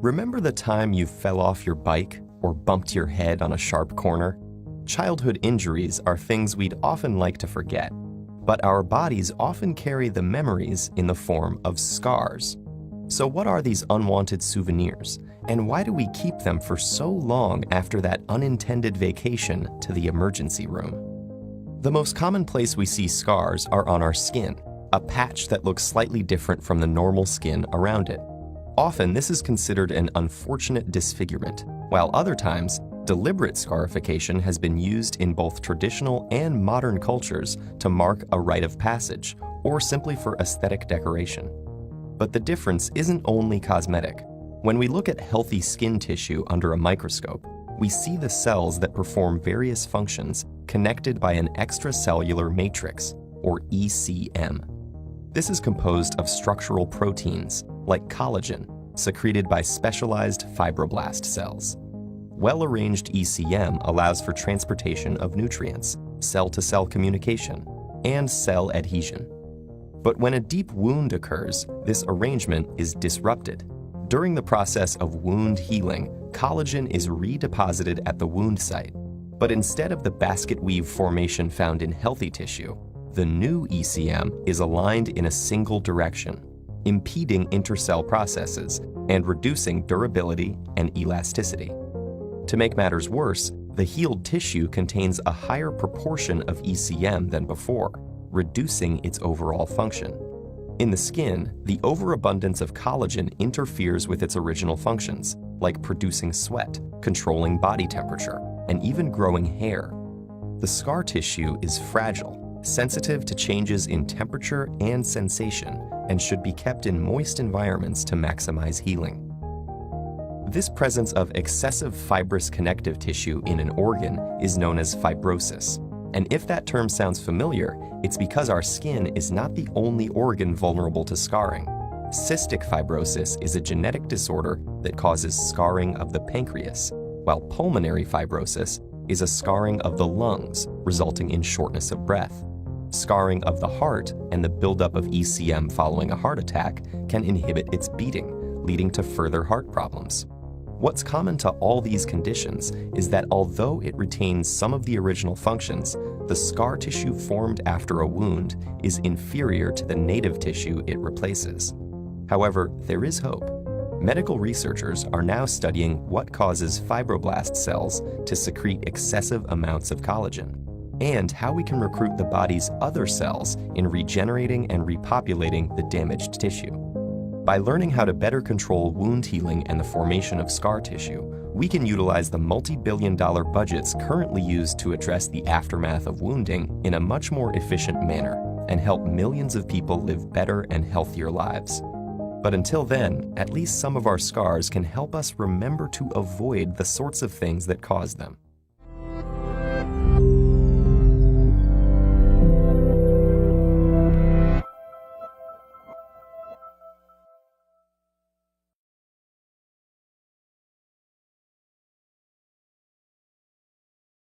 Remember the time you fell off your bike or bumped your head on a sharp corner? Childhood injuries are things we'd often like to forget, but our bodies often carry the memories in the form of scars. So what are these unwanted souvenirs, and why do we keep them for so long after that unintended vacation to the emergency room? The most common place we see scars are on our skin, a patch that looks slightly different from the normal skin around it. Often this is considered an unfortunate disfigurement, while other times, deliberate scarification has been used in both traditional and modern cultures to mark a rite of passage, or simply for aesthetic decoration. But the difference isn't only cosmetic. When we look at healthy skin tissue under a microscope, we see the cells that perform various functions connected by an extracellular matrix, or ECM. This is composed of structural proteins, like collagen, secreted by specialized fibroblast cells. Well-arranged ECM allows for transportation of nutrients, cell-to-cell communication, and cell adhesion. But when a deep wound occurs, this arrangement is disrupted. During the process of wound healing, collagen is redeposited at the wound site. But instead of the basket weave formation found in healthy tissue, the new ECM is aligned in a single direction, impeding intercell processes and reducing durability and elasticity. To make matters worse, the healed tissue contains a higher proportion of ECM than before, reducing its overall function. In the skin, the overabundance of collagen interferes with its original functions, like producing sweat, controlling body temperature, and even growing hair. The scar tissue is fragile, sensitive to changes in temperature and sensation, and should be kept in moist environments to maximize healing. This presence of excessive fibrous connective tissue in an organ is known as fibrosis. And if that term sounds familiar, it's because our skin is not the only organ vulnerable to scarring. Cystic fibrosis is a genetic disorder that causes scarring of the pancreas, while pulmonary fibrosis is a scarring of the lungs, resulting in shortness of breath. Scarring of the heart and the buildup of ECM following a heart attack can inhibit its beating, leading to further heart problems. What's common to all these conditions is that although it retains some of the original functions, the scar tissue formed after a wound is inferior to the native tissue it replaces. However, there is hope. Medical researchers are now studying what causes fibroblast cells to secrete excessive amounts of collagen, and how we can recruit the body's other cells in regenerating and repopulating the damaged tissue. By learning how to better control wound healing and the formation of scar tissue, we can utilize the multi-billion-dollar budgets currently used to address the aftermath of wounding in a much more efficient manner and help millions of people live better and healthier lives. But until then, at least some of our scars can help us remember to avoid the sorts of things that cause them.